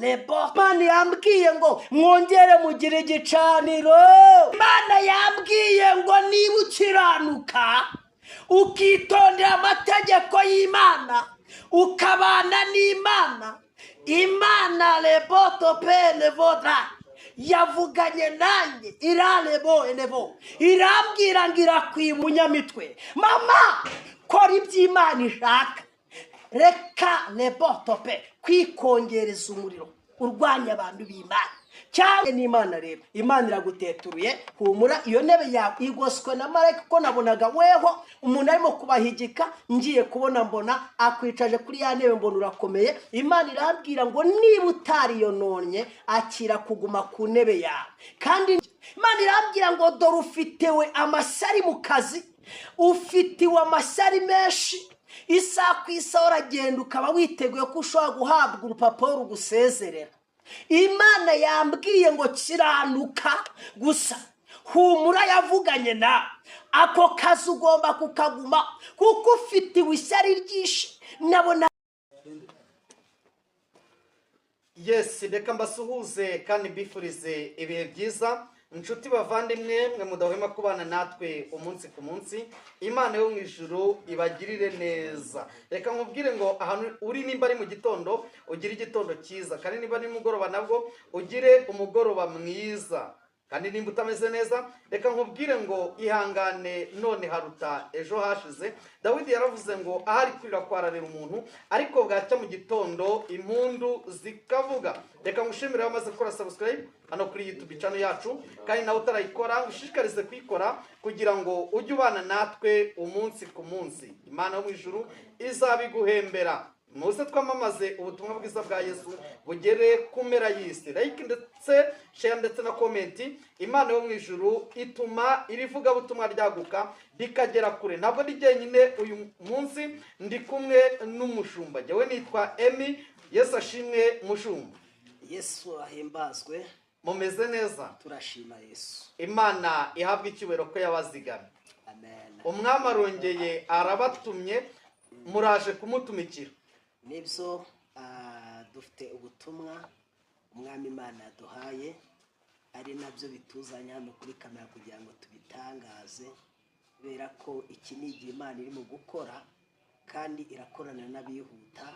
lebo Imana yambwiye ngo mwongere mugire igicaniro. Imana yambwiye ngo niba ukiranuka ukitondera amategeko y'Imana ukabana n'Imana, Imana leboto pele vodra yavuganye nanjye iralebo enebo irambwira ngira kwimunyamitwe, mama kora iby'Imana ishaka, reka leboto pe kwikongereza umuriro urwanya abantu b'Imana cyangwa n'Imana. Rero Imana iraguteturuye, humura, iyo ntebe yawe igoswe na marayika, ko nabonaga weho umuntu arimo kubahigika, ngiye kubona mbona akwicaje kuri ya ntebe, mbona urakomeye. Imana irambwira ngo niba utariyononye akira kuguma ku ntebe yawe. Kandi Imana irambwira ngo dore ufitewe amashyari mu kazi, ufitiwe amashyari menshi, isaha ku isaha uragenda ukaba witeguye ko ushobora guhabwa urupapuro rugusezerera. Imana yambwiye ngo kiranuka gusa, humura, yavuganye nawe, ako kazi ugomba kukaguma kuko ufitiwe ishyari ryinshi. Nabona yes, reka mbasuhuze kandi mbifurize ibihe byiza. Inshuti bavandimwe, mwe mudahwema kubana natwe umunsi ku munsi, Imana yo mu ijuru ibagirire neza. Reka nkubwire ngo ahantu uri, nimba ari mu gitondo ugire igitondo cyiza, kandi nimba ari mugoroba nabwo ugire umugoroba mwiza. Kandi nimba utameze neza, reka nkubwire ngo ihangane, none haruta ejo hashize. Dawidi yaravuze ngo ahari kwira kwararira umuntu, ariko bwacya mu gitondo impundu zikavuga. Reka ngushimire wamaze gukora subscribe hano kuri YouTube channel yacu, kandi nawe utarayikora ushishikarize kuyikora kugira ngo ujye ubana natwe umunsi ku munsi. Imana yo mu ijuru izabiguhembera. Muze twamamaze ubutumwa bwiza bwa Yesu bugere kumera y'isi. Like ndetse share ndetse na comment. Imana yo mu ijuru ituma irivuga butumwa ryaguka bikagera kure. Ntabwo ndi jyenyine uyu munsi, ndi kumwe n'umushumba. Jewe nitwa Emi. Yesu ashimwe mushumba. Yesu ahimbazwe. Mumeze neza? Turashima Yesu. Imana ihabwa icyubahiro ko yabazigamye. Amen. Umwami arongeye arabatumye, muraje kumutumikira. Nibyo, dufite ubutumwa umwami Imana yaduhaye, ari nabyo bituzanya hano kuri kamera kugira ngo tubitangaze, kubera ko iki ni igihe Imana irimo gukora kandi irakorana n'abihuta.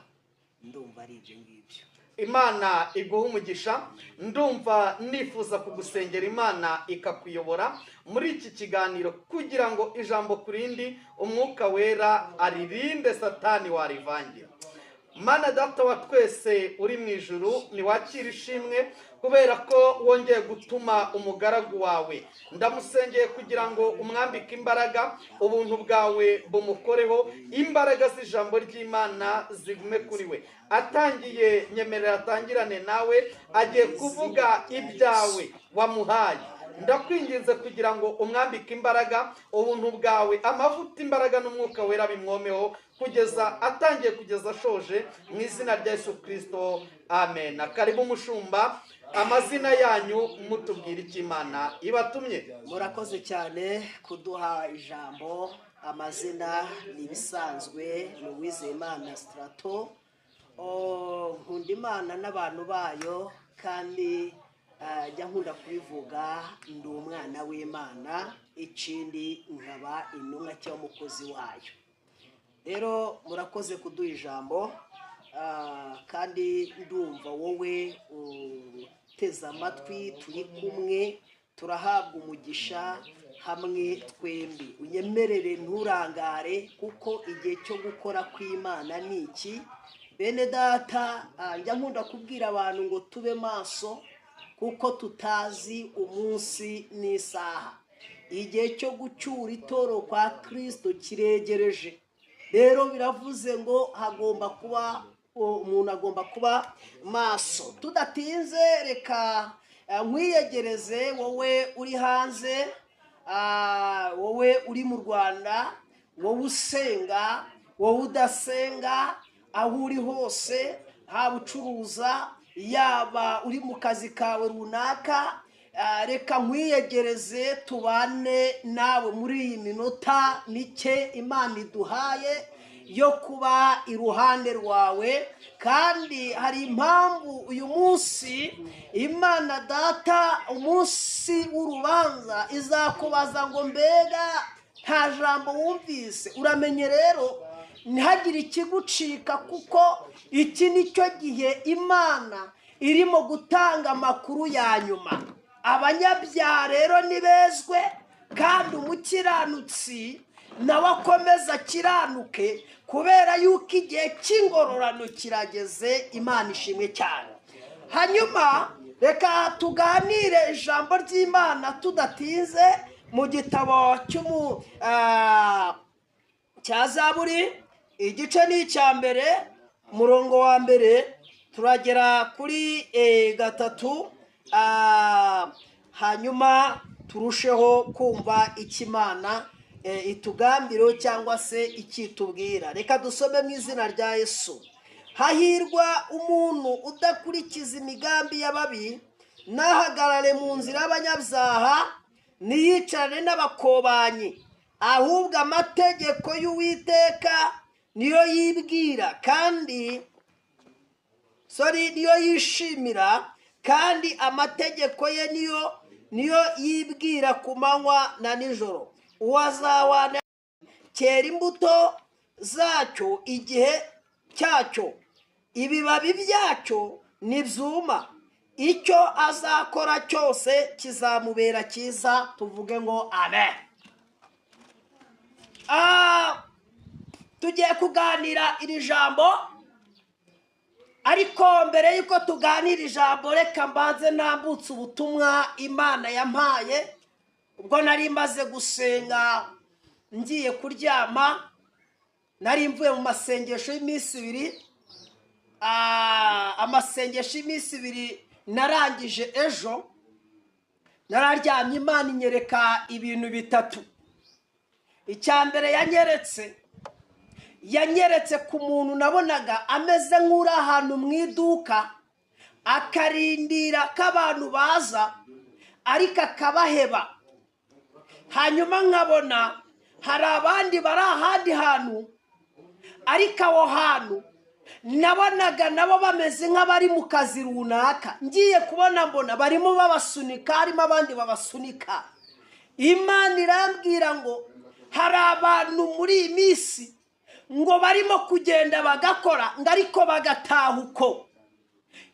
Ndumva ari ibyo ngibyo. Imana iguha umugisha. Ndumva nifuza kugusengera Imana ikakuyobora muri iki kiganiro kugira ngo ijambo kurindi umwuka wera aririnde satani warivangira. Mana data wa twese uri mu ijuru, ni wakira ishimwe kubera ko wongeye gutuma umugaragu wawe. Ndamusengeye kugira ngo umwambike imbaraga, ubuntu bwawe bumukoreho, imbaraga z'ijambo ry'Imana zigume kuri we. Atangiye nyemerera atangirane nawe, agiye kuvuga ibyawe wamuhaye. Ndakwinginze kugira ngo umwambike imbaraga, ubuntu bwawe, amavuta, imbaraga n'umwuka wera bimwomeho kugeza atangiye kugeza ashoje, mu izina rya Yesu Kristo, amen. Karibu mushumba, amazina yanyu mutubwira icyo Imana ibatumye. Murakoze cyane kuduha ijambo. Amazina ni bisanzwe, ni Uwizeyimana Strato. Nkunda Imana n'abantu bayo, kandi jya nkunda kubivuga, ndi umwana w'Imana, ikindi nkaba intumwa cyangwa umukozi wayo. Rero murakoze kuduha ijambo, kandi ndumva wowe uteze amatwi, turi kumwe, turahabwa umugisha hamwe twembi. Unyemerere nturangare, kuko igihe cyo gukora kw'Imana ni iki. Bene data, njya nkunda kubwira abantu ngo tube maso, kuko tutazi umunsi n'isaha. Igihe cyo gucyura itoro kwa Kristo kiregereje. Rero biravuze ngo hagomba kuba, umuntu agomba kuba maso. Tudatinze, reka nkwiyegereze wowe uri hanze, wowe uri mu Rwanda, wowe usenga, wowe udasenga, aho uri hose, haba ucuruza, yaba uri mu kazi kawe runaka, reka nkwiyegereze tubane nawe muri iyi minota mike Imana iduhaye yo kuba iruhande rwawe. Kandi hari impamvu uyu munsi Imana Data umunsi w'urubanza izakubaza ngo mbega nta jambo wumvise. Uramenye rero ntihagire ikigucika, kuko iki nicyo gihe Imana irimo gutanga amakuru ya nyuma. Abanyabyaha rero nibezwe, kandi umukiranutsi nawe akomeza akiranuke, kubera yuko igihe cy'ingororano kirageze. Imana ishimwe cyane. Hanyuma reka tuganire ijambo ry'Imana tudatinze mu gitabo cya Zaburi. Igice ni icya mbere, umurongo wa mbere turagera kuri 3. Hanyuma turusheho kumva ikimana itugambiro cyangwa se ikitubwira. Reka dusome mu izina rya Yesu. Hahirwa umuntu udakurikiza imigambi y'ababi, nahagarare mu nzira y'abanyabyaha, niyicarane n'abakobanyi, ahubwo amategeko y'Uwiteka niyo yibwira kandi niyo yishimira, kandi amategeko ye niyo yibwira ku manywa na nijoro. Uwazawana cyera imbuto zacyo igihe cyacyo, ibibabi byacyo nibyuma, icyo azakora cyose kizamubera cyiza. Tuvuge ngo amen. Tugiye kuganira iri jambo, ariko mbere yuko tuganira ijambo reka mbanze nambutse ubutumwa Imana yampaye ubwo nari maze gusenga ngiye kuryama. Nari mvuye mu masengesho y'iminsi 2. Amasengesho y'iminsi 2 narangije ejo. Nararyamye, Imana inyereka ibintu 3. Icya mbere yanyeretse ku muntu nabonaga ameze nk'uri ahantu mu iduka, akarindira ko abantu baza ariko akabaheba. Hanyuma nkabona hari abandi bari ahandi hantu, ariko aho hantu nabonaga nabo bameze nk'abari mu kazi runaka. Ngiye kubona mbona barimo babasunika, harimo abandi babasunika. Imana irambwira ngo hari abantu muri iyi minsi ngo barimo kugenda bagakora ngo ariko bagataha uko.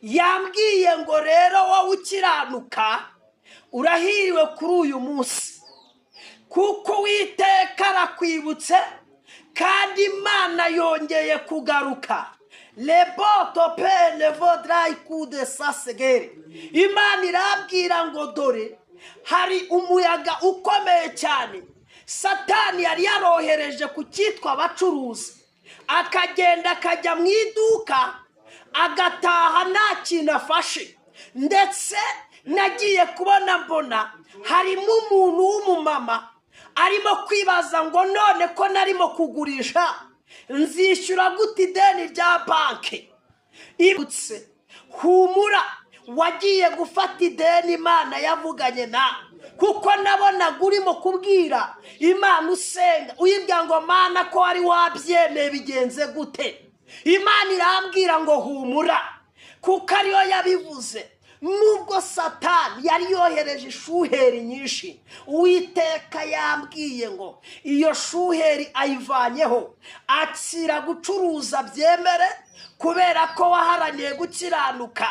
Yambwiye ngo rero wowe ukiranuka urahiriwe kuri uyu munsi, kuko Uwiteka arakwibutse kandi Imana yongeye kugaruka. Leboto pe levodrai kude sasegere. Imana irabwira ngo dore hari umuyaga ukomeye cyane Satani yari yarohereje ku cyitwa abacuruzi, akagenda akajya mu iduka agataha nta kintu afashe. Ndetse nagiye kubona mbona harimo umuntu w'umumama arimo kwibaza ngo none ko narimo kugurisha nzishyura gute ideni rya banki. Ibutse humura, wagiye gufata ideni Imana yavuganye nawe, kuko nabonaga urimo kubwira Imana usenga uyibwira ngo Mana ko wari wabyemeye bigenze gute. Imana irambwira ngo humura, kuko ariyo yabivuze. Nubwo Satani yari yohereje ishuheri nyinshi, Uwiteka yambwiye ngo iyo shuheri ayivanyeho, akira gucuruza byemere, kubera ko waharaniye gukiranuka.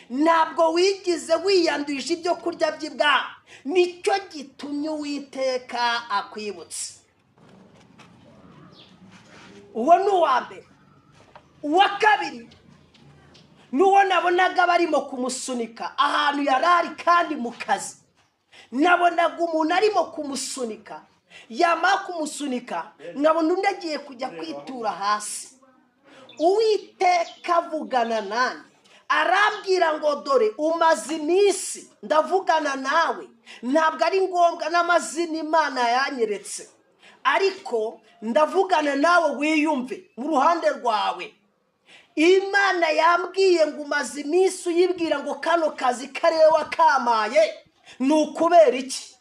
Ntabwo wigize wiyanduje ibyo kurya by'ibwami. Nicyo gitumye Uwiteka akwibutse. Uwo ni uwa mbere. Uwa kabiri nuwo nabonaga barimo kumusunika ahantu yarari kandi mu kazi. Nabonaga umuntu arimo kumusunika, yama kumusunika nkabona undi agiye kujya kwitura hasi. Uwiteka avugana nanjye arambwira ngo dore umaze iminsi ndavugana nawe, ntabwo ari ngombwa n'amazina Imana yanyeretse, ariko ndavugana nawe wiyumve mu ruhande rwawe. Imana yambwiye ngo umaze iminsi uyibwira ngo kano kazi kariwe wakamaye ni ukubera iki.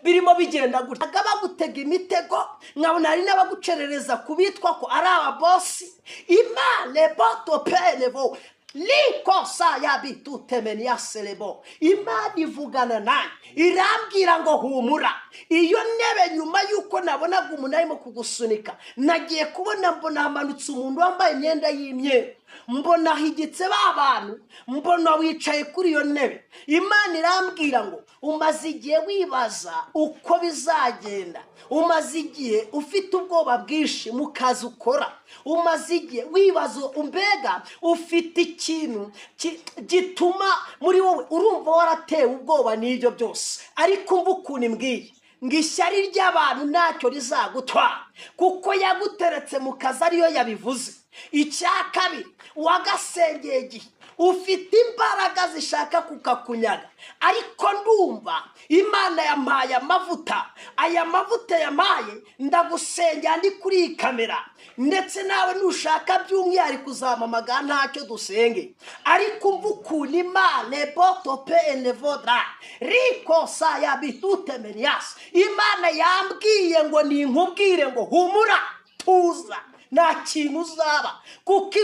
birimo bigenda gutya bagutega imitego nkabona hari n'abagucerereza kubitwa ko ari ababosi. Imana boto penevo likosa yabitutemeni yaselebo. Imana ivugana nanjye irambwira ngo humura. Iyo ntebe nyuma yuko nabonaga umuntu arimo kugusunika, nagiye kubona mbona hamanutse umuntu wambaye imyenda y'imyeru, mbona higitse bantu, mbona wicaye kuri iyo ntebe. Imana irambwira ngo umaze igihe wibaza uko bizagenda, umaze igihe ufite ubwoba bwinshi mu kazi ukora, umaze igihe wibaza umbega ufite ikintu gituma muri wowe urumva waratewe ubwoba n'ibyo byose. Ariko umva ukuntu imbwiye ngo ishyari ry'abantu ntacyo rizagutwara, kuko yaguteretse mu kazi ariyo yabivuze. Icya kabiri, wagasengeye igihe ufite imbaraga zishaka kukakunyaga, ariko ndumva Imana yampaye amavuta. Aya mavuta yampaye ndagusengera ndi kuri iyi kamera, ndetse nawe nushaka by'umwihariko uzamamaga ntacyo dusenge. Ariko umva ukuntu Imana botope enevodra rikosa yabitutemenias. Imana yambwiye ngo ninkubwire ngo humura, tuza, nta kintu uzaba, kuko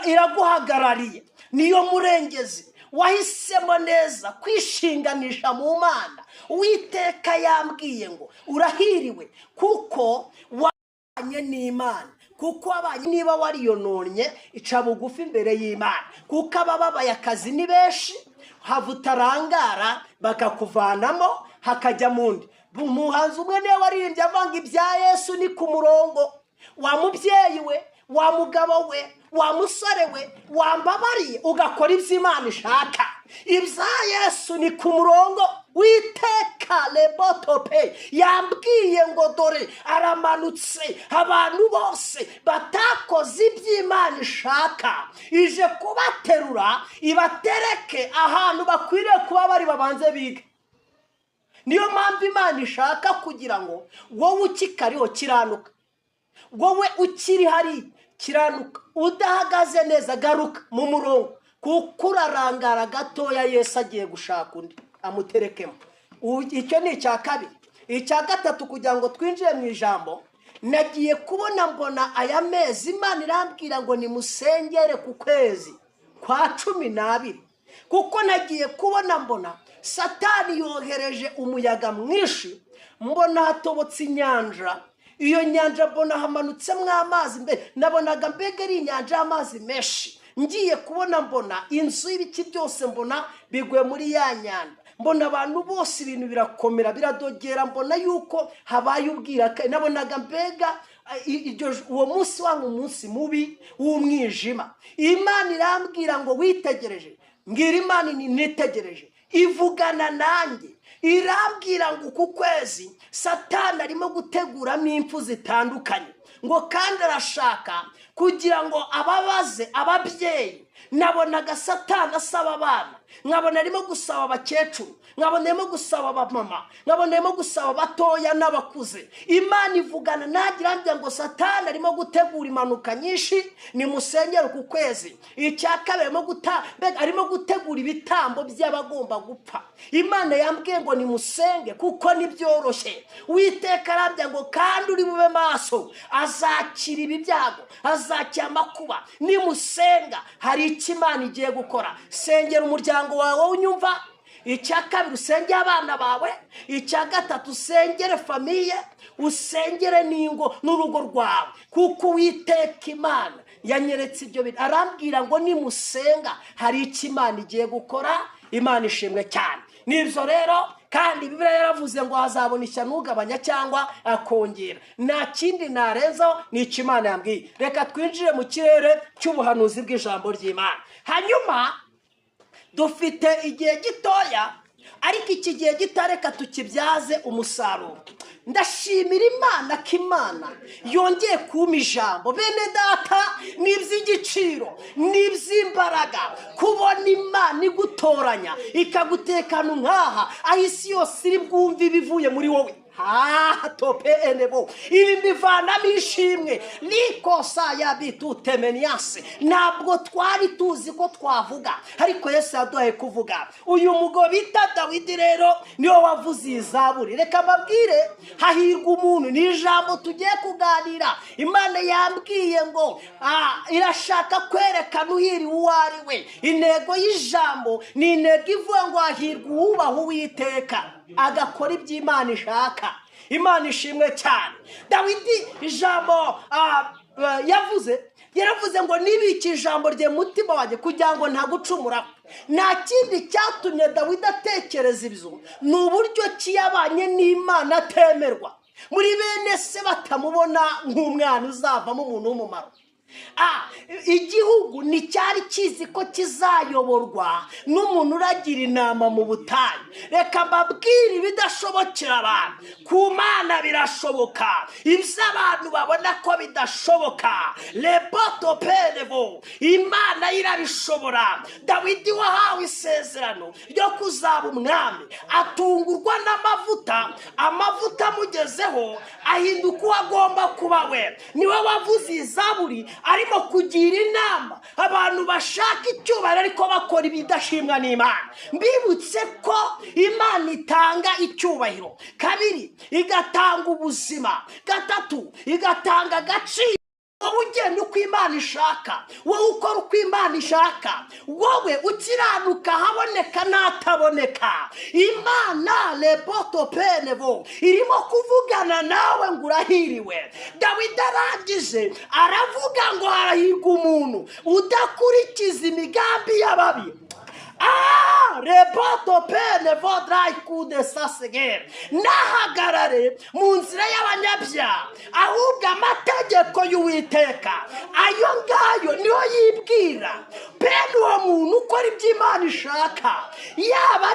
iraguhagarariye. Niyo murengezi wahisemo neza kwishinganisha mu Mana. Uwiteka yambwiye ngo urahiriwe kuko wabanye n'Imana, kuko wabanye, niba wariyononye ica bugufi imbere y'Imana, kuko abababaye akazi ni benshi, havutarangara bakakuvanamo hakajya mundi. Umuhanzi umwe niwe waririmbye avanga ibya Yesu ni ku murongo. Wa mubyeyi we, wa mugabo we, wa musore we, wambabariye ugakora ibyo Imana ishaka. Ibya Yesu ni ku murongo. Witeka lebotope yambwiye ngo dore aramanutse, abantu bose batakoze iby'Imana ishaka ije kubaterura ibatereke ahantu bakwiriye kuba bari, babanze bige. Niyo mpamvu Imana ishaka kugira ngo wowe ukikariho kiranuka, wowe ukiri hari kiranuka, udahagaze neza garuka mu murongo, kuko urarangara gatoya Yesu agiye gushaka undi amuterekemo. Icyo ni icya kabiri. Icya gatatu, kugira ngo twinjire mu ijambo, nagiye kubona mbona aya mezi Imana irambwira ngo nimusengere ku kwezi kwa 12, kuko nagiye kubona mbona Satani yohereje umuyaga mwinshi, mbona hatobotse inyanja. Iyo nyanja mbona hamanutsemo amazi, nabonaga mbega ari inyanja y'amazi menshi. Ngiye kubona mbona inzu y'ibiki byose mbona bigwe muri ya nyanja. Mbona abantu bose ibintu birakomera biradogera, mbona yuko habaye ubwira. Nabonaga mbega uwo munsi wangu umunsi mubi w'umwijima. Imana irambwira ngo witegereje, mbwira Imana nitegereje, ivugana nanjye irambwira ngo ku kwezi Satani arimo guteguramo impfu zitandukanye, ngo kandi arashaka kugira ngo ababaze ababyeyi. Nabonaga Satani asaba abana, nkabona arimo gusaba abakecuru, nkabona arimo gusaba abamama, nkabona arimo gusaba abatoya n'abakuze. Imana ivugana nagira ngo Satani arimo gutegura impanuka nyinshi, nimusengere ku kwezi. Icya kabiri arimo gutegura ibitambo by'abagomba gupfa. Imana yambwiye ngo nimusenge kuko nibyoroshye. Uwiteka arambye ngo kandi uri bube maso, azakira ibi byago, azakira amakuba. Nimusenga hari icyo Imana igiye gukora. Sengera umuryango wawe unyumva. Icya kabiri, usengere abana bawe. Icya gatatu, usengere famiye, usengere n'ingo n'urugo rwawe, kuko Uwiteka Imana yanyeretse ibyo bintu. Arambwira ngo nimusenga hari icyo Imana igiye gukora. Imana ishimwe cyane. Nibyo rero, kandi Bibiliya yaravuze ngo hazabona ishyano ugabanya cyangwa akongera. Nta kindi narenzaho, ni icyo Imana yambwiye. Reka twinjire mu kirere cy'ubuhanuzi bw'ijambo ry'Imana. Hanyuma dufite igihe gitoya, ariko iki gihe gitareka tukibyaze umusaruro. Ndashimira Imana ko Imana yongeye kuma ijambo. Bene data, n'iby'igiciro n'iby'imbaraga kubona Imana igutoranya ikagutekana nkaha, aho isi yose iri bwumve ibivuye muri wowe. tope enebo ibi mbivanamo ishimwe nikosa yabitutemeniase. Ntabwo twari tuzi ko twavuga, ariko Yesu yaduhaye kuvuga. Uyu mugabo bita Dawidi rero niwe wavuze iyi zaburi. Reka mbabwire, hahirwa umuntu, ni ijambo tugiye kuganira. Imana yambwiye ngo irashaka kwerekana uhiriwe uwo ari we. Intego y'ijambo ni intego ivuga ngo hahirwa uwubaha Uwiteka agakora ibyo Imana ishaka. Imana ishimwe cyane. Dawidi ijambo yaravuze ngo nibiki ijambo rye mutima wanjye kugira ngo ntagucumuraho. Nta kindi cyatumye Dawidi atekereza ibyo, ni uburyo ki yabanye n'Imana atemerwa. Muri bene se batamubona nk'umwana uzavamo umuntu w'umumaro. Igihugu nticyari kizi ko kizayoborwa n'umuntu uragira inama mu butayu. Reka mbabwire, ibidashobokera abantu ku Mana birashoboka. Ibyo abantu babona ko bidashoboka, lepoto penevo, Imana irabishobora. Dawidi wahawe isezerano ryo kuzaba umwami atungurwa n'amavuta. Amavuta amugezeho ahinduka uwo agomba kuba we. Niwe wavuze izaburi arimo kugira inama abantu bashaka icyubahiro ariko bakora ibidashimwa n'Imana. Mbibutse ko Imana itanga icyubahiro, kabiri igatanga ubuzima, gatatu igatanga agaciro. Wowe ugenda uko Imana ishaka, wowe ukora uko Imana ishaka, wowe ukiranuka haboneka n'ataboneka. Imana leboto penevo irimo kuvugana nawe ngo urahiriwe. Dawidi arangije aravuga ngo harahirwa umuntu udakurikiza imigambi y'ababi. Repoto pene vodrai kude sasegere, nahagarare mu nzira y'abanyabyaha, ahubwo amategeko y'Uwiteka ayo ngayo niyo yibwira. Pene uwo muntu ukora ibyo Imana ishaka, yaba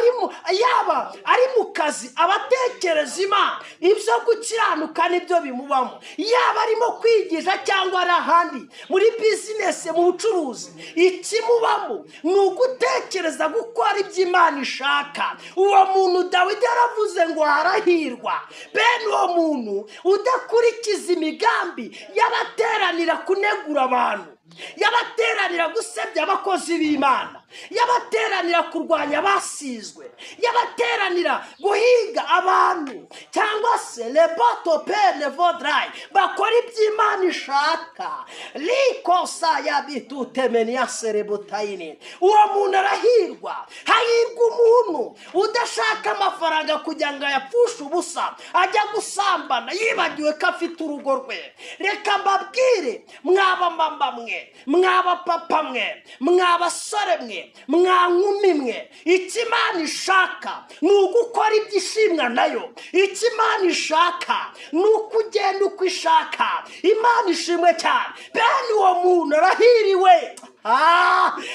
ari mu kazi abatekereza Imana, ibyo gukiranuka nibyo bimubamo. Yaba arimo kwigisha cyangwa ari ahandi muri bizinesi, mu bucuruzi, ikimubamo ni ugutekereza gukora ibyo Imana ishaka. Uwo muntu Dawidi yaravuze ngo harahirwa bene uwo muntu udakurikiza imigambi y'abateranira kunegura abantu, y'abateranira gusebya abakozi b'Imana, y'abateranira kurwanya abasizwe, y'abateranira guhiga abantu, cyangwa se lepoto pene vodrai bakora ibyo Imana ishaka. Likosa yabitutemenia serebutayini. Uwo muntu arahirwa. Hahirwa umuntu udashaka amafaranga kugira ngo ayapfushe ubusa ajya gusambana yibagiwe ko afite urugo rwe. Reka mbabwire, mwaba mama mwe, mwaba papa mwe, mwaba sore mwe, mwankumi mwe, icyo Imana ishaka ni ugukora ibyo ishimwa nayo. Icyo Imana ishaka ni ukugenda uko ishaka. Imana ishimwe cyane. Bene uwo muntu arahiriwe.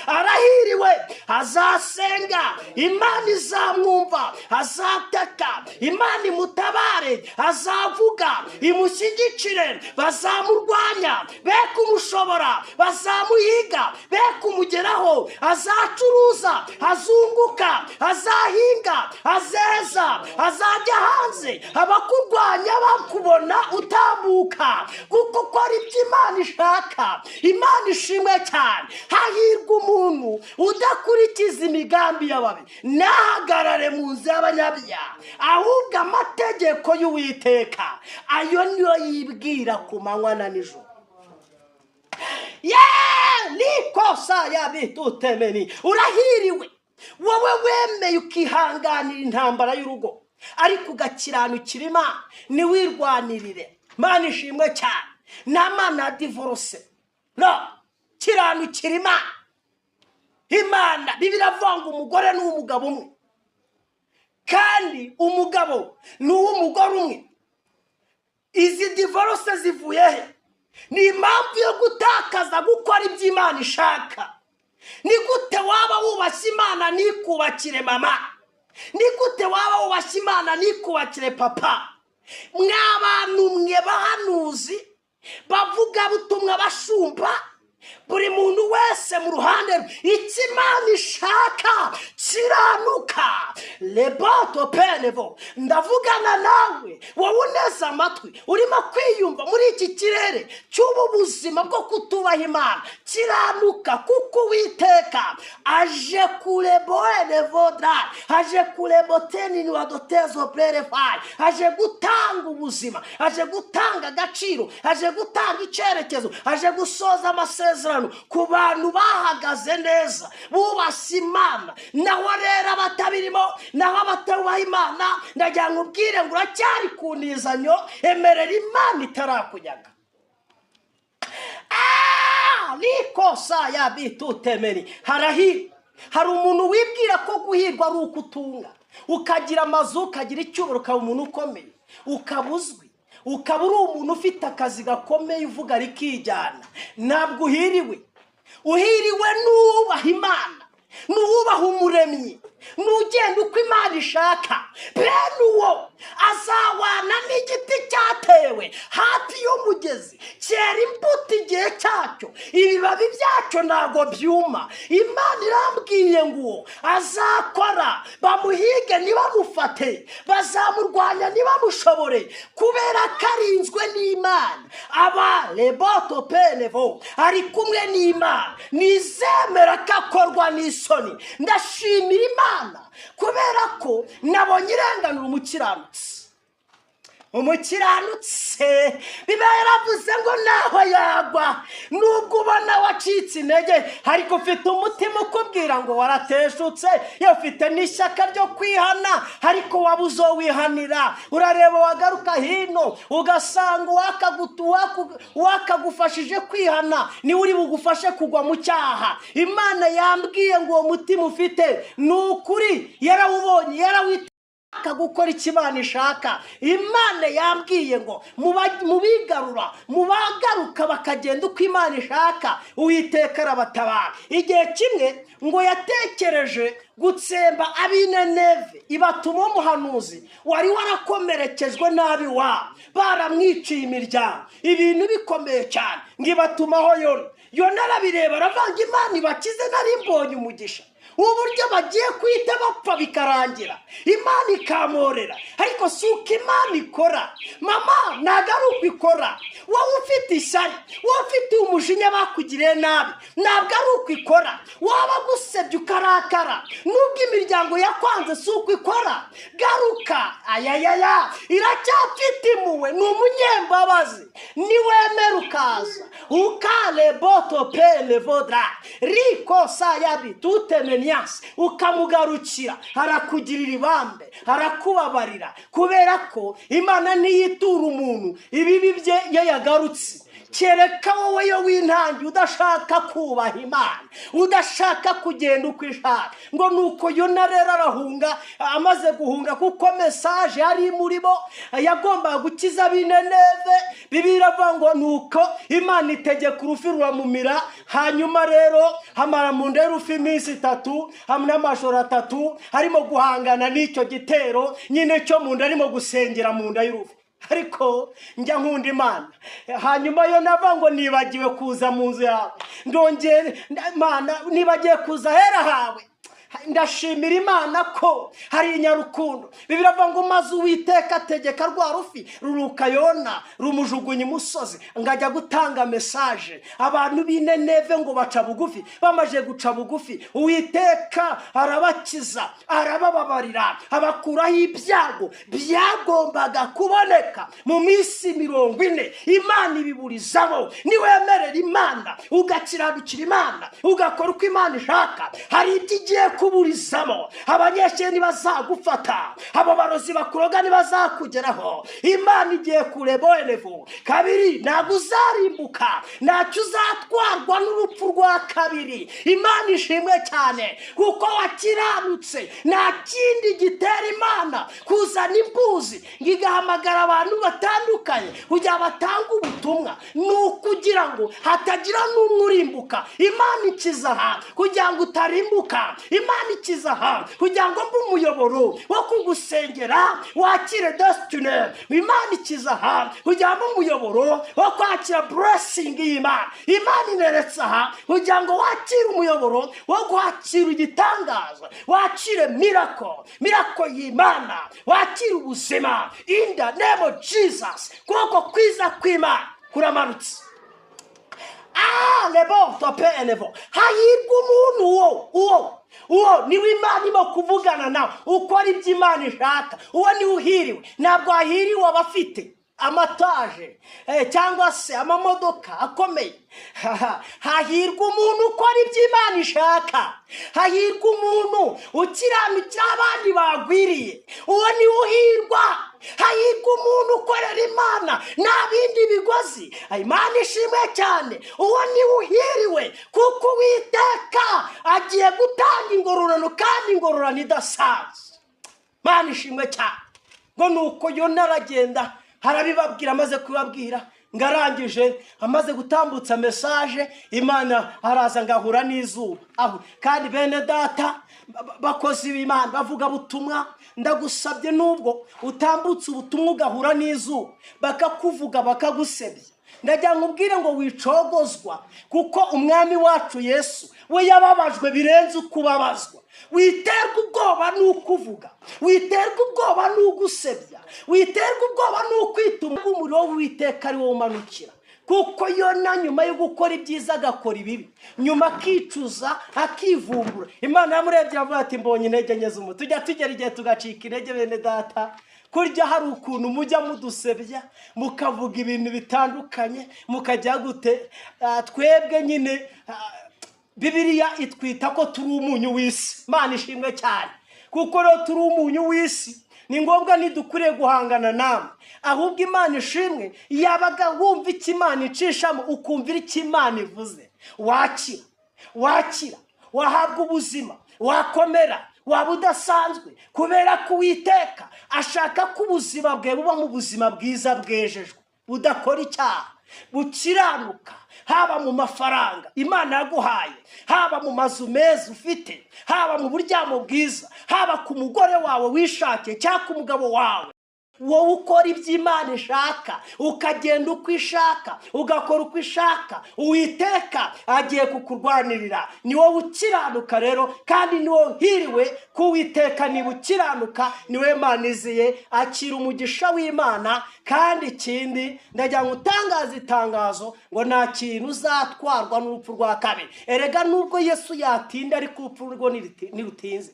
Arahiriwe. Azasenga, Imana izamwumva. Azataka, Imana imutabare. Azavuga, imushyigikire. Bazamurwanya, be kumushobora. Bazamuhiga, be kumugeraho. Azacuruza, azunguka, azahinga, azeza, azajya hanze. Abakurwanya bakubona utambuka, kuko ukora ibyo Imana ishaka. Imana ishimwe cyane. Hahirwa umuntu udakurikiza imigambi y'ababi, nahagarare mu nzira y'abanyabyaha, ahubwo amategeko y'Uwiteka ayo niyo yibwira ku manywa na nijoro. Nikosa yabitutemeni. Urahiriwe wowe wemeye ukihanganira intambara y'urugo, ariko ugakiranukira Imana, niwirwanirire. Imana ishimwe cyane. Nta mana divorce, no, kiranukira Imana. Imana Bibiliya ivuga ngo umugore ni uw'umugabo umwe, kandi umugabo ni uw'umugore umwe. Izi divorce zivuye he? Ni impamvu yo gutakaza gukora ibyo Imana ishaka. Ni gute waba wubashye Imana nikubakire mama? Ni gute waba wubashye Imana nikubakire papa? Mw'abantu mwe bahanuzi, bavuga butumwa, bashumba, buri muntu wese mu ruhande icyo Imana ishaka kiranuka leboto penevo. Ndavugana nawe wowe uneza amatwi urimo kwiyumva muri iki kirere cy'ubu buzima bwo kutubaha Imana. Kiranuka kuko Uwiteka aje kureboenevodra, aje kureboteni niwadotezo plerefai, aje gutanga ubuzima, aje gutanga agaciro, aje gutanga icyerekezo, aje gusoza amasezerano ku bantu bahagaze neza bubashye Imana. Naho rero abatabirimo, naho abatubaha Imana, ndagira ngo ubwire ngo uracyari ku nizanyo, emerera Imana itarakunyaga. Nikosa ya bitutemeni hari umuntu wibwira ko guhirwa ari ukutunga, ukagira amazu, ukagira icyubaro, ukaba umuntu ukomeye, ukaba uzwi, ukaba uri umuntu ufite akazi gakomeye uvuga rikijyana. Ntabwo uhiriwe n'ubaha Imana, n'ubaha Umuremyi, n'ugenda uko Imana ishaka. Bene uwo azawana n'igiti cyatewe hafi y'umugezi, cyera imbuto igihe cyacyo, ibibabi byacyo ntabwo byuma. Imana irambwiye ngo azakora, bamuhige ntibamufate, bazamurwanya ntibamushobore, kubera ko arinzwe n'Imana. aba leboto penevo ari kumwe n'Imana, nizemera ko akorwa n'isoni. Ndashimira Imana kubera ko nabonye irenganura umukiranutse. Bibiliya yaravuze ngo naho yagwa, nubwo ubona wacitse intege, ariko ufite umutima ukubwira ngo warateshutse, ufite n'ishyaka ryo kwihana, ariko wabuze wihanira. Urareba wagaruka hino ugasanga wakagufashije kwihana niwe uri bugufashe kugwa mu cyaha. Imana yambwiye ngo uwo mutima ufite ni ukuri, yarawubonye, akagukora ikimana ishaka. Imana yambwiye ngo mubigarura, mubagaruka bakagenda uko Imana ishaka, Uwiteka arabatabara. Igihe kimwe ngo yatekereje gutsemba ab'Nineve, ibatuma umuhanuzi wari warakomerekejwe nabi wabo, baramwiciye imiryango, ibintu bikomeye cyane, ngo ibatumaho Yona arabireba aravanga, Imana ibakize, nari mbonye umugisha uburyo bagiye kwita bapfa bikarangira, Imana ikamorera. Ariko si uko Imana ikora mama, ntabwo ari uko ikora. Wowe ufite ishyari, wowe ufite umujinya bakugiriye nabi, ntabwo ari uko ikora. Waba gusebya ukarakara, nubwo imiryango yakwanze, si uko ikora. Garuka, iracyafite impuhwe, ni umunyembabazi. Niwemera ukaza ukaleboto penevodra riko sayabi tutemeni, ukamugarukira, harakugirira ibambe, harakubabarira, kubera ko Imana niyitura umuntu ibibi bye yagarutse. Kereka wowe yo wintangi udashaka kubaha Imana, udashaka kugenda uko ishaka. Ngo nuko Yona rero arahunga, amaze guhunga kuko message yari muri bo yagombaga gukiza ab'Nineve. Bibiliya iravuga ngo nuko Imana itegeka urufi ruramumira. Hanyuma rero hamara mu nda y'urufi iminsi 3 hamwe n'amajoro 3 harimo guhangana n'icyo gitero nyine cyo mu nda, arimo gusengera mu nda y'urufi. Ariko njya nkunda Imana. Hanyuma yo nava ngo nibagiwe kuza mu nzu yawe, ndongere Imana nibagiye kuza hera hawe. Ndashimira Imana ko hari inyarukundo. Bibiliya iravuga ngo maze Uwiteka ategeka rwa rufi ruruka Yona, rumujugunya umusozi, ngajya gutanga message. Abantu b'Nineve ngo baca bugufi, bamaje guca bugufi, Uwiteka arabakiza, arabababarira, abakuraho ibyago byagombaga kuboneka mu minsi 40. Imana ibiburizamo. Niwemerera Imana, ugakiranukira Imana, ugakora uko Imana ishaka, hari igiye kuburizamo. Abanyeshuri ntibazagufata, abo barozi bakuroga ntibazakugeraho. Imana igiye kureboenevo. Kabiri, ntabwo uzarimbuka, ntacyo uzatwarwa n'urupfu rwa kabiri. Imana ishimwe cyane kuko wakiranutse. Nta kindi gitera Imana kuzana imbuzi ngo igahamagara abantu batandukanye kugira batanga ubutumwa, ni ukugira ngo hatagira n'umwe urimbuka. Imana ikiza aha kugira ngo utarimbuka. Imana Imana ikiza aha kugira ngo mbe umuyoboro wo kugusengera wakire destiny. Imana ikiza aha kugira ngo umuyoboro wo kwakira blessing y'Imana. Imana ineretse aha kugira ngo wakire umuyoboro wo kwakira igitangaza, wakire miracle y'Imana, wakire ubuzima in the name of Jesus. Kuko kwiza kw'Imana kuramanutse. Lebo tope enevo. Hahirwa umuntu uwo niwe Imana irimo kuvugana nawe ukora ibyo Imana ishaka. Uwo ni uhiriwe. Ntabwo ahiriwe abafite amataje cyangwa se amamodoka akomeye. Hahirwa umuntu ukora ibyo Imana ishaka. Hahirwa umuntu ukiranukira abandi bagwiriye. Uwo ni uhirwa. Hahirwa umuntu ukorera Imana nta bindi bigozi. Imana ishimwe cyane. Uwo ni uhiriwe kuko Uwiteka agiye gutanga ingororano kandi ingororano idasanzwe. Imana ishimwe cyane. Ngo nuko Yona aragenda harabibabwira, amaze kubabwira ngarangije, amaze gutambutsa message, Imana araza ngahura n'izuba aho. Kandi bene data bakozi b'Imana bavuga butumwa, ndagusabye nubwo utambutse ubutumwa ugahura n'izuba bakakuvuga bakagusebya, ndagira ngo ubwire ngo wicogozwa, kuko umwami wacu Yesu we yababajwe birenze ukubabazwa. Witerwa ubwoba n'ukuvuga, witerwa ubwoba n'ugusebya, witerwa ubwoba n'ukwituma umuriro w'Uwiteka ari wo umanukira. Kuko Yona nyuma yo gukora ibyiza agakora ibibi, nyuma akicuza akivumbura, Imana yamurebye avuga ati mbonye intege nke z'umuntu. Tujya tugera igihe tugacika intege bene data. Kurya hari ukuntu mujya mudusebya mukavuga ibintu bitandukanye mukajya gute. Twebwe nyine Bibiliya itwita ko turi umunyu w'isi. Imana ishimwe cyane. Kuko rero turi umunyu w'isi, ni ngombwa ntidukwiye guhangana namwe. Ahubwo Imana ishimwe yabaga wumva icyo Imana icishamo ukumvira icyo Imana ivuze. Wakira wahabwa ubuzima, wakomera, waba udasanzwe, kubera ko Uwiteka ashaka ko ubuzima bwe buba mu buzima bwiza bwejejwe, budakora icyaha, bukiranuka. Haba mu mafaranga Imana yaguhaye, haba mu mazu meza ufite, haba mu buryamo bwiza, haba ku mugore wawe wishakiye cyangwa ku mugabo wawe. Wowe ukora ibyo Imana ishaka, ukagenda uko ishaka, ugakora uko ishaka, Uwiteka agiye kukurwanirira. Ni wowe ukiranuka rero, kandi ni wowe hiriwe ko Uwiteka niba ukiranuka niwe Imana iziye. Akira umugisha w'Imana. Kandi ikindi ndagira ngo utangaze itangazo ngo nta kintu uzatwarwa n'urupfu rwa kabiri. Erega nubwo Yesu yatinda ariko urupfu rwo ntirutinze.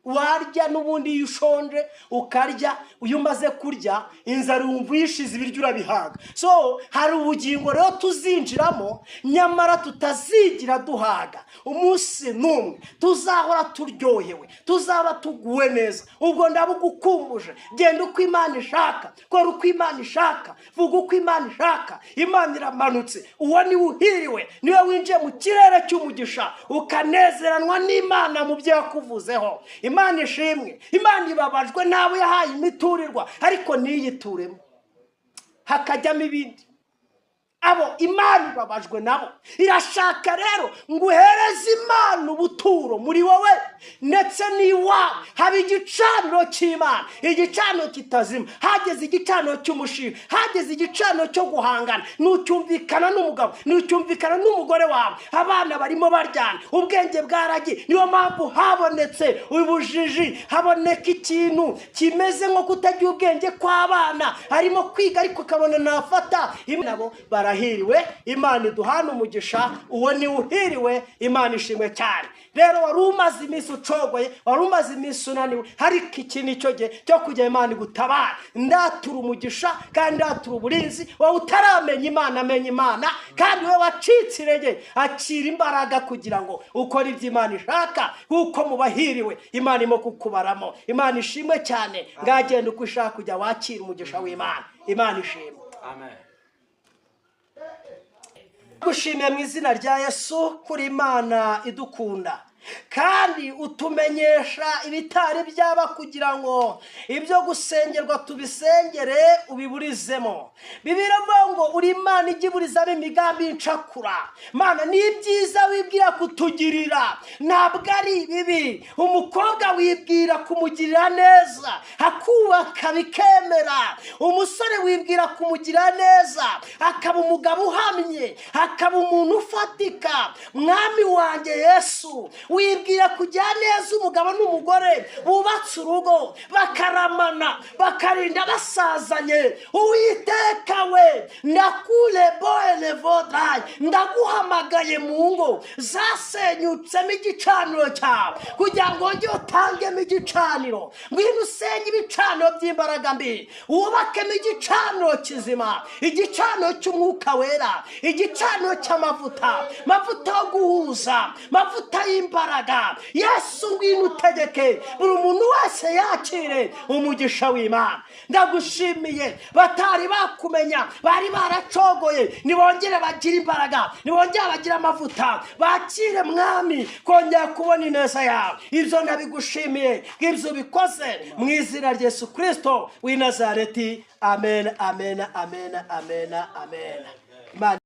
Warya n'ubundi iyo ushonje ukarya, uyu umaze kurya inzara wumva uyishize ibiryo urabihaga. So hari ubugingo rero tuzinjiramo nyamara tutazigira duhaga. Umunsi n'umwe tuzahora turyohewe, tuzaba tuguwe neza. Ubwo ndabugukumbuje, genda uko Imana ishaka, kora uko Imana ishaka, vuga uko Imana ishaka. Imana iramanutse. Uwo ni uhiriwe, niwe winjiye mu kirere cy'umugisha ukanezeranwa n'Imana mu byo yakuvuzeho. Imana ishimwe. Imana ibabajwe nawe yahaye imiturirwa ariko niyituremo hakajyamo ibindi. Abo Imana ibabajwe nabo. Irashaka rero ngo uhereze Imana ubuturo muri wowe ndetse n'iwawe. Haba igicaniro cy'Imana, igicaniro kitazima. Hageze igicaniro cy'umushiha, hageze igicaniro cyo guhangana. Nucyumvikana n'umugabo, nucyumvikana n'umugore wawe, abana barimo baryana, ubwenge bwaragiye. Niyo mpamvu habonetse ubujiji, haboneka ikintu kimeze nko kutagira ubwenge kw'abana. Harimo kwiga ariko kabona nafata. Nabo barahiriwe. Imana iduhana umugisha. Uwo ni uhiriwe. Imana ishimwe cyane. Rero wari umaze iminsi ucogoye, wari umaze iminsi unaniwe, ariko iki ni cyo gihe cyo kujya Imana gutabara. Ndatura umugisha kandi ndatura uburinzi. Wowe utaramenya Imana amenya Imana, kandi wowe wacitse intege akira imbaraga kugira ngo ukore ibyo Imana ishaka, kuko mubahiriwe Imana irimo kukubaramo. Imana ishimwe cyane. Ngagenda uko ushaka kujya wakira umugisha w'Imana. Imana ishimwe. Amen. Gushimye mu izina rya Yesu kuri Imana idukunda. kandi utumenyesha ibitari byaba kugira ngo ibyo gusengerwa tubisengere ubiburizemo. Bibiliya ivuga ngo uri Imana igiburizamo imigambi y'incakura. Mana, ni byiza wibwira kutugirira, ntabwo ari bibi. Umukobwa wibwira kumugirira neza akubaka bikemera. Umusore wibwira kumugirira neza akaba umugabo uhamye, akaba umuntu ufatika. Mwami wanjye Yesu, wibwira kujya neza umugabo n'umugore bubatse urugo bakaramana bakarinda basazanye. Uwiteka we, ndakule boele vodai, ndaguhamagaye mu ngo zasenyutsemo igicaniro cyawe kugira ngo njye utangemo igicaniro. Ngwino usenye ibicaniro by'imbaraga mbi, wubakemo igicaniro kizima, igicaniro cy'umwuka wera, igicaniro cy'amavuta, mavuta yo guhuza, mavuta y'imbaraga. Yesu, ngwino utegeke buri muntu wese yakire umugisha w'Imana. Ndagushimiye batari bakumenya, bari baracogoye, nibongere bagire imbaraga, nibongere bagire amavuta, bakire Mwami kongera kubona ineza yawe. Ibyo ndabigushimiye, ibyo bikoze mu izina rya Yesu Kristo w'i Nazareti. Amen, amen, amen, amen, amen.